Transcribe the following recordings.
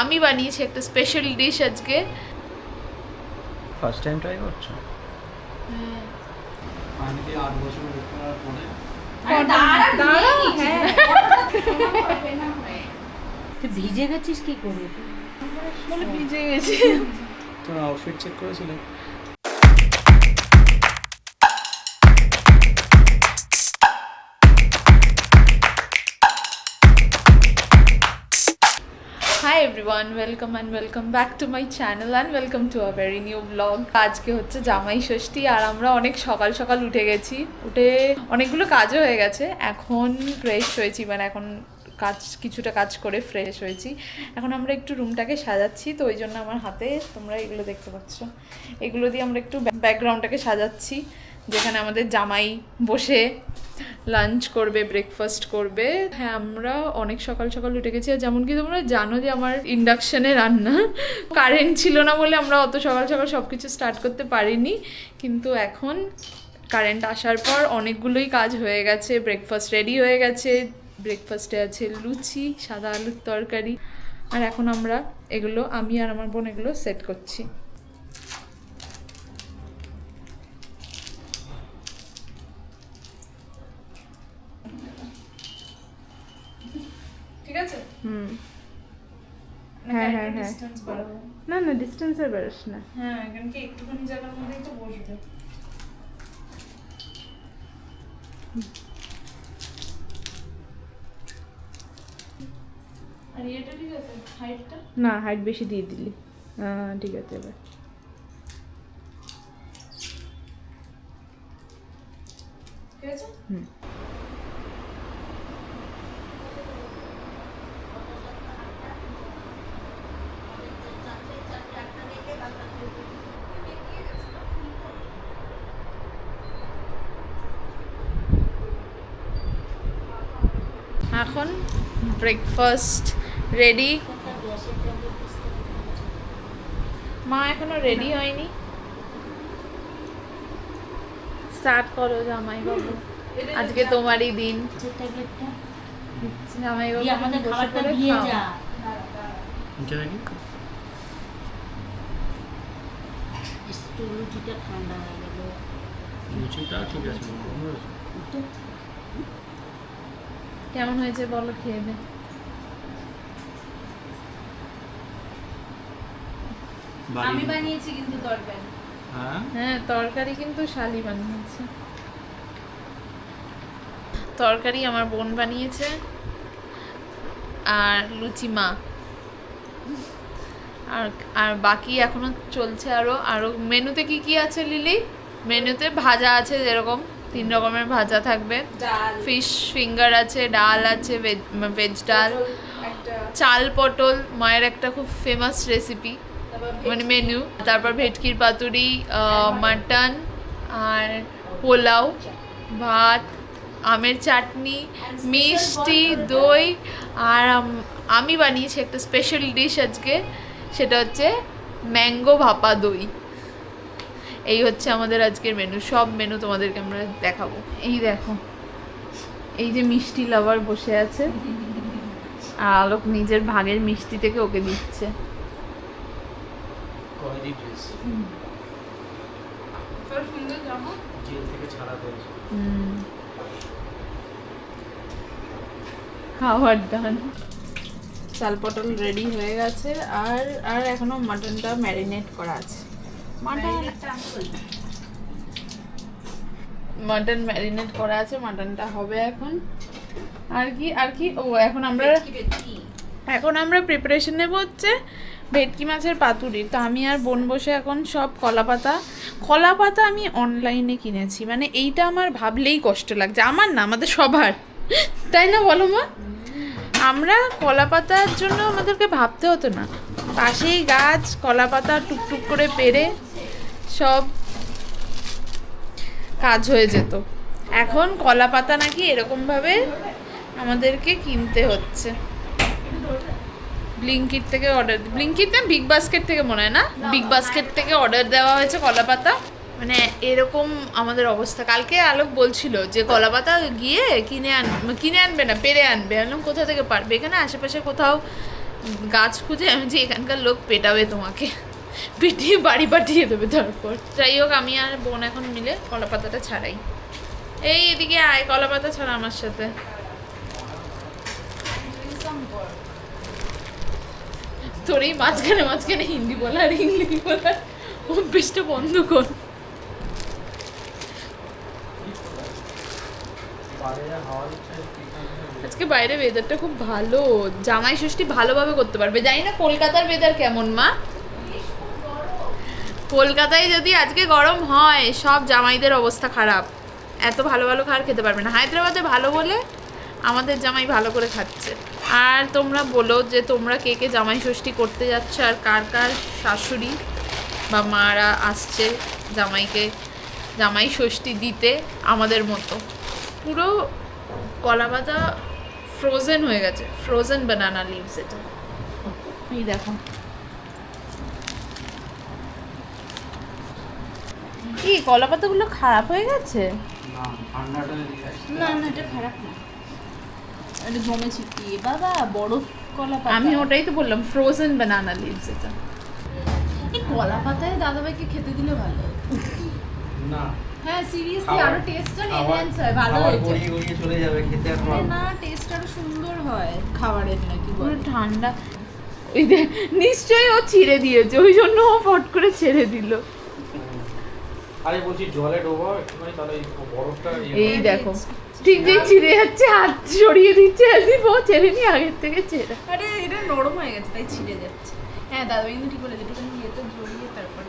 আমি বানিয়েছি একটা স্পেশাল ডিশ আজকে। ফার্স্ট টাইম ট্রাই করছো? মানে কি 8 বছর ওয়েট করার পরে তুই ভিজে গেছিস কি করে? বলে ভিজে গেছি। তোর আউটফিট চেক করেছিলে? Hi everyone, welcome and welcome back to my channel and welcome to a very new blog. আজকে হচ্ছে জামাই ষষ্ঠী আর আমরা অনেক সকাল সকাল উঠে গেছি। উঠে অনেকগুলো কাজও হয়ে গেছে। এখন ফ্রেশ হয়েছি, মানে এখন কিছুটা কাজ করে ফ্রেশ হয়েছি। এখন আমরা একটু রুমটাকে সাজাচ্ছি, তো ওই জন্য আমার হাতে তোমরা এগুলো দেখতে পাচ্ছ, এগুলো দিয়ে আমরা একটু ব্যাকগ্রাউন্ডটাকে সাজাচ্ছি, যেখানে আমাদের জামাই বসে লাঞ্চ করবে, ব্রেকফাস্ট করবে। হ্যাঁ, আমরা অনেক সকাল সকাল উঠে গেছি। আর যেমন কি তোমরা জানো যে আমার ইন্ডাকশানে রান্না, কারেন্ট ছিল না বলে আমরা অত সকাল সকাল সব কিছু স্টার্ট করতে পারিনি। কিন্তু এখন কারেন্ট আসার পর অনেকগুলোই কাজ হয়ে গেছে। ব্রেকফাস্ট রেডি হয়ে গেছে। ব্রেকফাস্টে আছে লুচি, সাদা আলুর তরকারি। আর এখন আমরা এগুলো, আমি আর আমার বোন এগুলো সেট করছি। ঠিক আছে? হ্যাঁ হ্যাঁ হ্যাঁ, ডিসটেন্স বাড়াবো। না না ডিস্টেন্সের বেরোস না। হ্যাঁ, কারণ কি একটুখানি জায়গার মধ্যেই তো বসবে। আর এটা ঠিক আছে, হাইটটা? না, হাইট বেশি দিয়ে দিলি। ঠিক আছে এবার। ঠিক আছে? হুম। এখন ব্রেকফাস্ট রেডি। মা এখনো রেডি হয়নি। স্টার্ট করো জামাই বাবু, আজকে তোমারই দিন। জামাই বাবু আমাদের বসে খাবারটা পড়ে দিয়ে খাও। যা। এটা দেখি একটু রুটিটা ঠান্ডা হয়ে গেল। লুচিটা ঠিক আছে, গরম রয়েছে। কেমন হয়েছে বলো, খেয়ে নে। আমি বানিয়েছি কিন্তু তরকারি। হ্যাঁ, হ্যাঁ, তরকারি কিন্তু শালি বানিয়েছে। তরকারি আমার বোন বানিয়েছে, আর লুচি মা। আর আর বাকি এখনো চলছে। আরো মেনুতে কি কি আছে লিলি? মেনুতে ভাজা আছে, যেরকম 3 রকমের ভাজা থাকবে। ফিশ ফিঙ্গার আছে, ডাল আছে, ভেজ ডাল, চাল পটল, মায়ের একটা খুব ফেমাস রেসিপি, মানে মেনু। তারপর ভেটকির পাতুরি, মাটন, আর পোলাও, ভাত, আমের চাটনি, মিষ্টি, দই। আর আমি বানিয়েছি একটা স্পেশাল ডিশ আজকে, সেটা হচ্ছে ম্যাঙ্গো ভাপা দই। এই হচ্ছে আমাদের আজকের মেনু। সব মেনু তোমাদেরকে আমরা দেখাবো। এই দেখো, এই যে মিষ্টি লাভার বসে আছে, আর আলোক নিজের ভাগের মিষ্টি থেকে ওকে দিচ্ছে। কয়দি ড্রেস সুন্দর জামা। জেল থেকে ছাড়া পেয়েছে। খাওয়ার ডান। চাল পটল রেডি হয়ে গেছে। আর আর এখনো মাটনটা ম্যারিনেট করা আছে। মাটন ম্যারিনেট করা আছে, মাটনটা হবে এখন। আর কি ও এখন আমরা প্রিপারেশন নেব হচ্ছে ভেটকি মাছের পাতুরি। তো আমি আর বোন বসে এখন সব কলা পাতা আমি অনলাইনে কিনেছি। মানে এইটা আমার ভাবলেই কষ্ট লাগছে, আমার না, আমাদের সবার, তাই না বলো মা? আমরা কলা পাতার জন্য আমাদেরকে ভাবতে হতো না, পাশেই গাছ, কলা পাতা টুকটুক করে পেড়ে সব কাজ হয়ে যেত। এখন কলা পাতা নাকি এরকমভাবে আমাদেরকে কিনতে হচ্ছে। ব্লিঙ্কিট থেকে ব্লিঙ্কিট না, বিগ বাস্কেট থেকে, মনে হয় না, বিগ বাস্কেট থেকে অর্ডার দেওয়া হয়েছে কলা পাতা। মানে এরকম আমাদের অবস্থা। কালকে আলোক বলছিল যে কলা পাতা গিয়ে কিনে আনবে না, পেরে আনবে। আনলাম কোথা থেকে পারবে, এখানে আশেপাশে কোথাও গাছ খুঁজে আমি যে এখানকার লোক পেটাবে তোমাকে, পিটিয়ে বাড়ি পাঠিয়ে দেবে তারপর। যাই হোক, আমি আর বোন এখন মিলে কলা পাতাটা ছাড়াই। এই এদিকে আয়, কলা পাতা ছাড়া আমার সাথে। তোর এই মাঝখানে মাঝখানে হিন্দি বলা আর ইংলিশ বলার অভ্যেসটা বন্ধ কর। আজকে বাইরে ওয়েদারটা খুব ভালো, জামাই ষষ্ঠী ভালোভাবে করতে পারবে। জানি না কলকাতার ওয়েদার কেমন মা। কলকাতায় যদি আজকে গরম হয়, সব জামাইদের অবস্থা খারাপ, এত ভালো ভালো খাবার খেতে পারবে না। হায়দ্রাবাদে ভালো বলে আমাদের জামাই ভালো করে খাচ্ছে। আর তোমরা বলো যে তোমরা কে কে জামাই ষষ্ঠী করতে যাচ্ছ, আর কার কার শাশুড়ি বা মারা আসছে জামাইকে জামাই ষষ্ঠী দিতে আমাদের মতো। পুরো কলা পাতা ফ্রোজেন হয়ে গেছে, ফ্রোজেন বানানা লিভস। এটা এই দেখো, কি কলা পাতাগুলো খারাপ হয়ে গেছে? না, ঠান্ডাটা দিয়ে আসছে। না না, এটা খারাপ না, এটা জমেছে কি বাবা, বরফ কলা পাতা। আমি ওটাই তো বললাম, ফ্রোজেন বানানা লিভস। এটা এই কলা পাতায় দাদাভাইকে খেতে দিলে ভালো। না, হ্যাঁ সিরিয়াসলি, খাবার- আরো টেস্টটা খাবার- এনহ্যান্স হয়, ভালো খাবার হয়েছে। গড়িয়ে গড়িয়ে চলে যাবে, খেতে আর আরে পারবো না। না, টেস্ট আরো সুন্দর হয় খাবারের নাকি পুরো বলে। ঠান্ডা। ওই দেখ, নিশ্চয়ই ও ছিঁড়ে দিয়েছে, ওই জন্য ও ফট করে ছেড়ে দিল। আরে বলছি জলে ডোবাও একটুখানি, তাহলে এই বরফটা এই দেখো, ঠিক যে ছিঁড়ে যাচ্ছে, হাত সরিয়ে দিচ্ছে, আসিফ ও ছেড়ে নিয়ে আগের থেকে ছেড়ে। আরে এটা নরম হয়ে গেছে তাই ছিঁড়ে যাচ্ছে। হ্যাঁ দাদাভাই কিন্তু ঠিক বলেছে, একটুখানি ইয়েতে জড়িয়ে তারপর।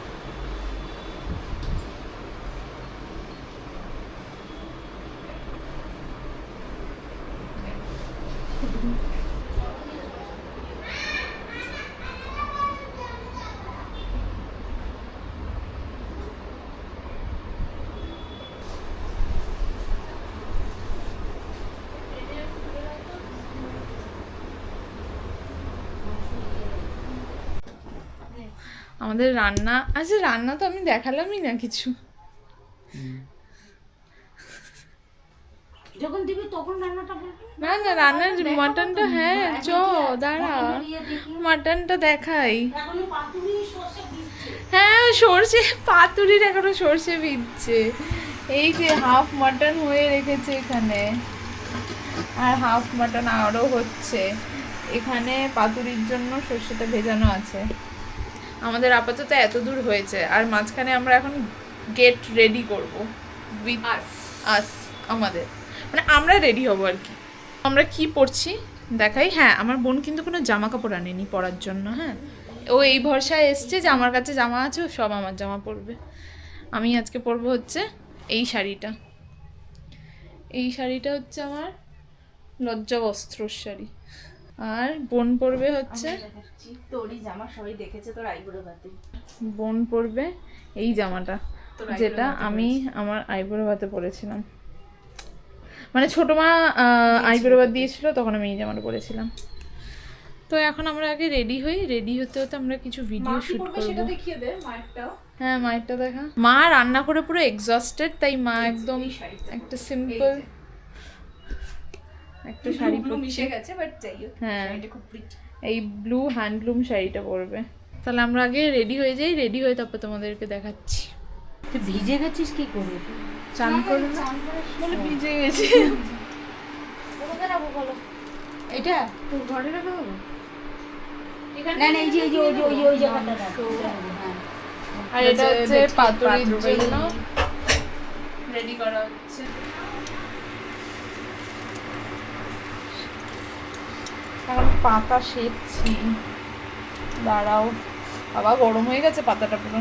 আমাদের রান্না, আচ্ছা রান্না তো আমি দেখালামই না কিছু। যখন দিবি তখন রান্নাটা বলবি। না না, রান্নার মাটনটা, হ্যাঁ চ দাঁড়া, মাটনটা দেখাই। এখনো পাতুরি সর্ষে দিচ্ছে। হ্যাঁ সর্ষে, পাতুরির এখনো সর্ষে ভিজছে। এই যে হাফ মাটন হয়ে রেখেছে এখানে, আর হাফ মাটন আরও হচ্ছে। এখানে পাতুরির জন্য সর্ষেটা ভেজানো আছে। আমাদের আপাতত এত দূর হয়েছে, আর মাঝখানে আমরা এখন গেট রেডি করব উইথ আস, আমাদের মানে আমরা রেডি হব আর কি। আমরা কি পরছি দেখাই। হ্যাঁ, আমার বোন কিন্তু কোনো জামা কাপড় আনেনি পরার জন্য। হ্যাঁ, ও এই ভরসায় এসছে যে আমার কাছে জামা আছে, ও সব আমার জামা পরবে। আমি আজকে পরবো হচ্ছে এই শাড়িটা। এই শাড়িটা হচ্ছে আমার লজ্জা বস্ত্রর শাড়ি, আর বোন পরবে হচ্ছে, তোরই জামা সবাই দেখেছে তোর আইবুড়ো ভাতে। বোন পরবে এই জামাটা, যেটা আমি আমার আইবুড়ো ভাতে পরেছিলাম। মানে ছোট মা আইবুড়ো ভাত দিয়েছিল, তখন আমি এই জামাটা পরেছিলাম। তো এখন আমরা আগে রেডি হই, রেডি হতে হতে আমরা কিছু ভিডিও শুট করব। সেটা দেখিয়ে দে মায়েরটাও। হ্যাঁ, মায়েরটা দেখা। মা রান্না করে পুরো এক্সস্টেড, তাই মা একদম একটা সিম্পল একটা শাড়ি মিশে গেছে বাট যাই হোক, হ্যাঁ, এটা খুব প্রিটি। এই ব্লু হ্যান্ডলুম শাড়িটা পরবে। তাহলে আমরা আগে রেডি হয়ে যাই, রেডি হয়ে তারপর তোমাদেরকে দেখাচ্ছি। তুই ভিজে গেছিস কি করে? চান করে না বলে ভিজে গেছি। কোথায় রাখবো বলো? এটা তোর ঘরে রাখা হবে? না না, এই যে ওই জায়গাটা রাখো। হ্যাঁ, আর এটা হচ্ছে পাতুরির জন্য রেডি করা হচ্ছে। এখন পাতা সেঁকছি, দাঁড়াও। বাবা গরম হয়ে গেছে পাতাটা পুরো।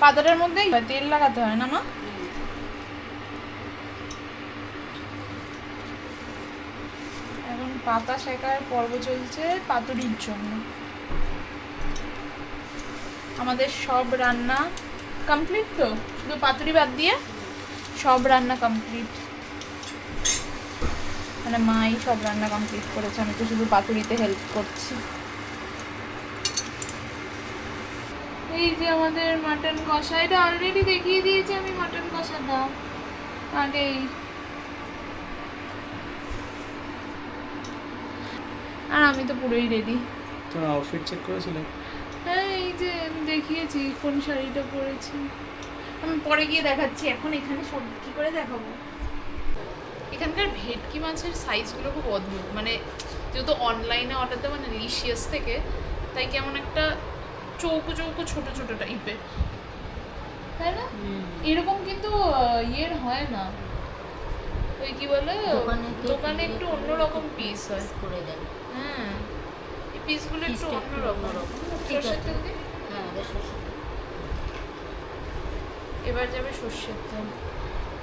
পাতাটার মধ্যেই তেল লাগাতে হয় না মা? এখন পাতা সেকার পর্ব চলছে পাতুরির জন্য। আমাদের সব রান্না কমপ্লিট, তো শুধু পাতুরি বাদ দিয়ে সব রান্না কমপ্লিট। মানে মাই সব রান্না কমপ্লিট করেছে, আমি তো শুধু পাতুরিতে হেল্প করছি। এই যে আমাদের মাটন কষা, এটা অলরেডি দেখিয়ে দিয়েছি আমি মাটন কষাটা আগেই। আর আমি তো পুরোই রেডি। তোমার আউটফিট চেক করেছিলে? হ্যাঁ এই যে আমি দেখিয়েছি কোন শাড়িটা পরেছি, আমি পরে গিয়ে দেখাচ্ছি, এখন এখানে সব কী করে দেখাবো। এখানকার ভেটকি মাছের সাইজগুলো খুব অদ্ভুত, মানে যেহেতু অনলাইনে অর্ডার দেওয়া মানে লিশিয়াস থেকে, তাই কেমন একটা চৌকো চৌকো ছোটো ছোটো টাইপের, তাই না? এরকম কিন্তু ইয়ের হয় না, ওই কি বলে দোকানে একটু অন্যরকম পিস হয় করে দেয়। হ্যাঁ, এই পিসগুলো একটু পিসটা একটু অন্যরকম। অন্যরকম। ঠিক সর্ষের আছে। তেল দিয়ে হ্যাঁ বেশ সরষের তেল। এবার যাবে সর্ষের তেল।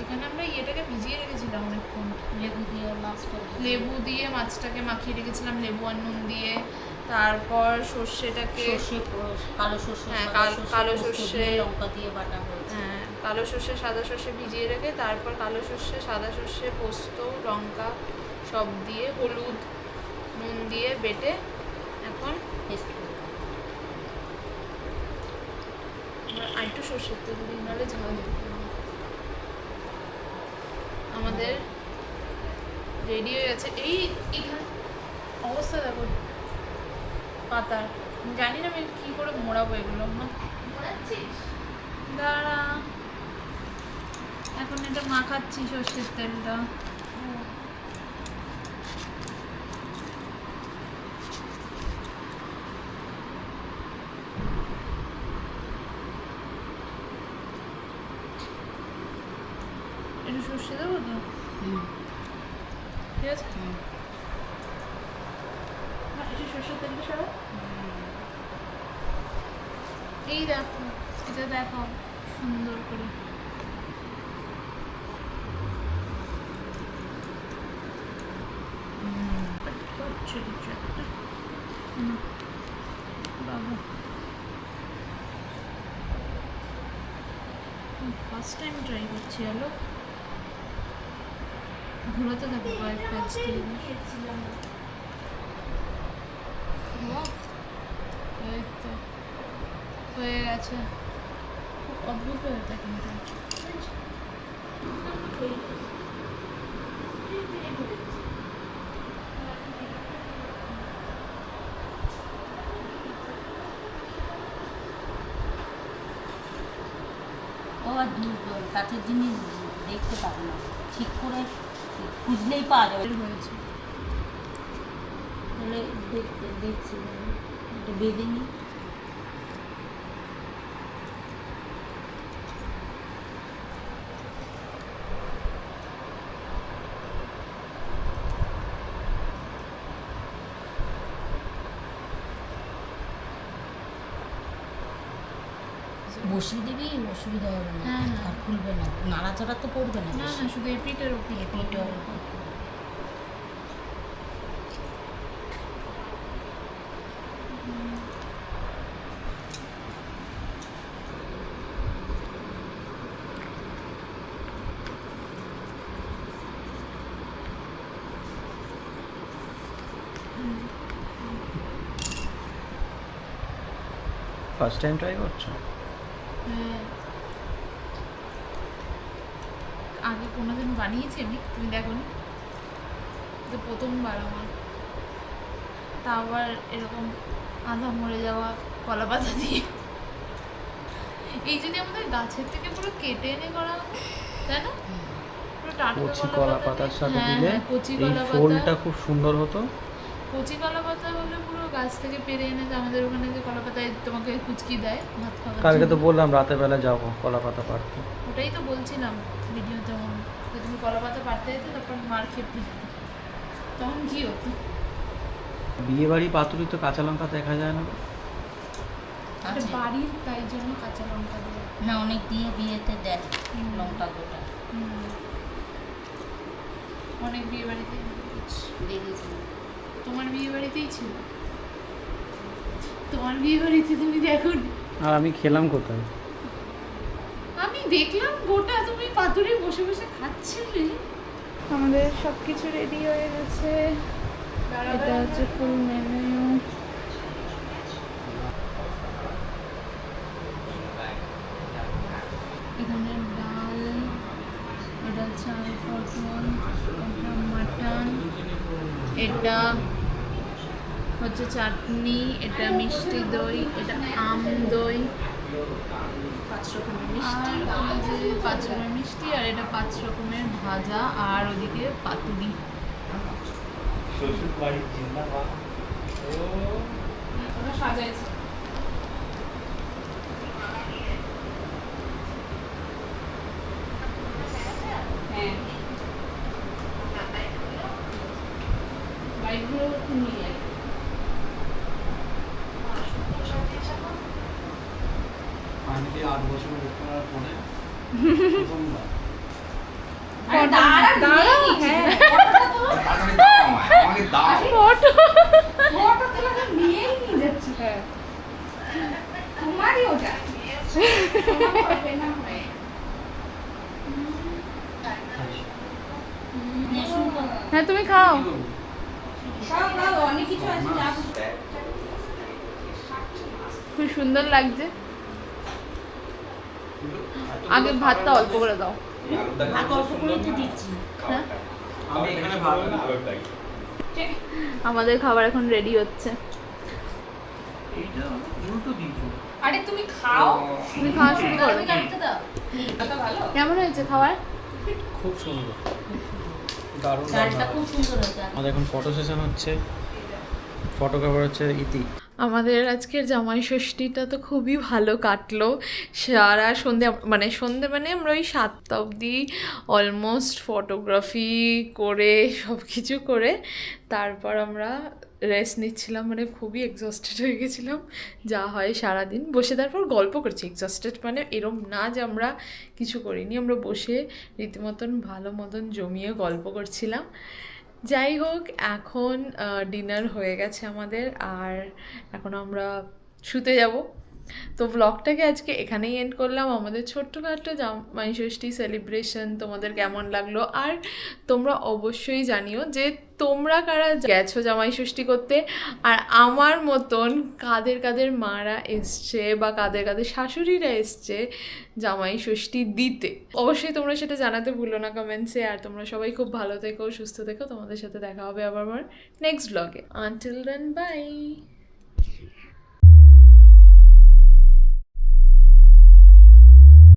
এখানে আমরা ইয়েটাকে ভিজিয়ে রেখেছিলাম অনেকক্ষণ, লেবু দিয়ে মাছটা লেবু দিয়ে মাছটাকে মাখিয়ে রেখেছিলাম লেবু আর নুন দিয়ে, তারপর সর্ষেটাকে সর্ষে কালো সর্ষে হ্যাঁ, সাদা কালো পোস্ত সর্ষে। দিয়ে লঙ্কা দিয়ে বাটা হয়েছে। হ্যাঁ কালো সর্ষে সাদা সর্ষে ভিজিয়ে রেখে তারপর কালো সর্ষে সাদা সর্ষে পোস্ত লঙ্কা সব দিয়ে হলুদ নুন দিয়ে বেটে এখন পেস্ট করে দেয়। আর একটু সর্ষের তেল দিই, নাহলে ঝাল দিতে হবে। আমাদের রেডি হয়ে গেছে। এইখানে অবস্থা দেখো পাতার, জানি না আমি কী করে মোড়াবো এগুলো। মোড়াচ্ছিস? দাঁড়া, এখন এটা মাখাচ্ছি সর্ষের তেলটা। একটু সর্ষে দেবো তো, ঠিক আছে? একটু সর্ষের তেলটা সরাও। এই দেখো, এটা দেখো সুন্দর করে। হচ্ছে কিছু একটা। বাবা ফার্স্ট টাইম ট্রাই করছি। হ্যালো, ঘোরাতে থাকো কয়েক প্যাচ দিয়ে। এই তো হয়ে গেছে। খুব অদ্ভুত ব্যাপার কিন্তু। ও আর কাঠের জিনিস দেখতে পাবে না, ঠিক করে খুঁজলেই পাওয়া যাবে। হয়েছে তাহলে দেখছি একটু বেঁধে নিই। বসিয়ে দিবি, অসুবিধা হবে না। হ্যাঁ, হ্যাঁ। আর খুলবে না, নাড়াচাড়া তো পড়বে না। না না, শুধু এপিটের ওপর এপিঠটা ফার্স্ট টাইম ট্রাই করছো? হ্যাঁ, আগে কোনোদিন বানিয়েছি আমি, তুমি দেখো নি, তো প্রথমবার আমার। তা আবার এরকম আধা মরে যাওয়া কলা পাতা দিয়ে। এই যদি আমাদের গাছের থেকে পুরো কেটে এনে করা হতো, তাই না? পুরো টাটকা কচি কলা পাতার দিয়ে। সাথে হ্যাঁ, দিলে হ্যাঁ, কচি এই কলা ফোলটা পাতা। খুব সুন্দর হতো। কচি কলা পাতা হলে পুরো গাছ থেকে পেরে এনে, যে আমাদের ওখানে যে কলা পাতায় তোমাকে কুচকি দেয় ভাত খাওয়ার কালকে তো জন্য। বললাম রাতের বেলা যাবো কলা পাতা পাড়তে। ওটাই তো বলছিলাম ভিডিওতে, যে তুমি কলা পাতা পাড়তে যেতে, তারপর মার খেপে যেতে, তখন কি হতো? বিয়ে বাড়ি পাতুরি তো কাঁচা লঙ্কা দেখা যায় না। এটা বাড়ির, তাই জন্য কাঁচা লঙ্কা দেয়। না, অনেক দিয়ে বিয়েতে দেয় লঙ্কা গোটা। অনেক বিয়ে বাড়িতে দেখেছি। তোমার বিয়ে বাড়িতেই ছিল, তোমার বিয়ে বাড়িতে তুমি দেখো। আর আমি খেলাম কোথায়? আমি দেখলাম গোটা তুমি পাতুরি বসে বসে খাচ্ছিলে। আমাদের সব কিছু রেডি হয়ে গেছে। এটা হচ্ছে ফুল মেনু। এখানে ডাল, এটা চাল পটল, এটা মাটন, এটা হচ্ছে চাটনি, এটা মিষ্টি দই, এটা আম দই, 5 রকমের মিষ্টি, আর এই যে 5 রকমের মিষ্টি, আর এটা 5 রকমের ভাজা, আর ওদিকে পাতুরি। শ্বশুর বাড়ির জিন্দাবাদ। ওটা সাজাইছে। হ্যাঁ বাইকগুলো নিয়ে যাই। ফাইনালি 8 বছর ওয়েট করার পরে প্রথমবার। আরে দাঁড়াও, হ্যাঁ। তাড়াতাড়ি দাও আমাকে দাও। ফটো। ফটো তোলা তো নিয়েই নিয়ে যাচ্ছি। হ্যাঁ। তোমারই ওটা। তোমার হবে না হয়। হ্যাঁ তুমি খাও। খাও খাও, অনেক কিছু আছে যা খুশি। খুব সুন্দর লাগছে। আগে ভাতটা অল্প করে দাও। ভাত অল্প করে তো দিচ্ছি। হ্যাঁ আমি এখানে ভাত আমাদের খাবার এখন রেডি হচ্ছে। এইটা উল্টো দিয়েছো। আরে তুমি খাও। তুমি খাওয়া শুরু করো। তুমি কাটতে দাও। এটা ভালো। কেমন হয়েছে খাবার? খুব সুন্দর, দারুণ চালটা রান্না। খুব সুন্দর হয়েছে। আমাদের এখন ফটো সেশন হচ্ছে, ফটোগ্রাফার হচ্ছে ইতি। আমাদের আজকের জামাই ষষ্ঠীটা তো খুবই ভালো কাটলো। সারা সন্ধে মানে আমরা ওই 7টা অবধি অলমোস্ট ফটোগ্রাফি করে সব কিছু করে তারপর আমরা রেস্ট নিচ্ছিলাম, মানে খুবই এক্সস্টেড হয়ে গেছিলাম যা হয় সারাদিন বসে, তারপর গল্প করছি। এক্সস্টেড মানে এরম না যে আমরা কিছু করিনি, আমরা বসে রীতিমতন ভালো মতন জমিয়ে গল্প করছিলাম। যাই হোক, এখন ডিনার হয়ে গেছে আমাদের, আর এখন আমরা শুতে যাব। তো ব্লগটাকে আজকে এখানেই এন্ড করলাম। আমাদের ছোট্টখাটো জামাই ষষ্ঠী সেলিব্রেশন তোমাদের কেমন লাগলো, আর তোমরা অবশ্যই জানিও যে তোমরা কারা গেছো জামাই ষষ্ঠী করতে, আর আমার মতন কাদের কাদের মারা এসছে বা কাদের কাদের শাশুড়িরা এসছে জামাই ষষ্ঠী দিতে। অবশ্যই তোমরা সেটা জানাতে ভুলো না কমেন্টসে। আর তোমরা সবাই খুব ভালো থেকো, সুস্থ থেকো। তোমাদের সাথে দেখা হবে আবার নেক্সট ব্লগে। Until then, by.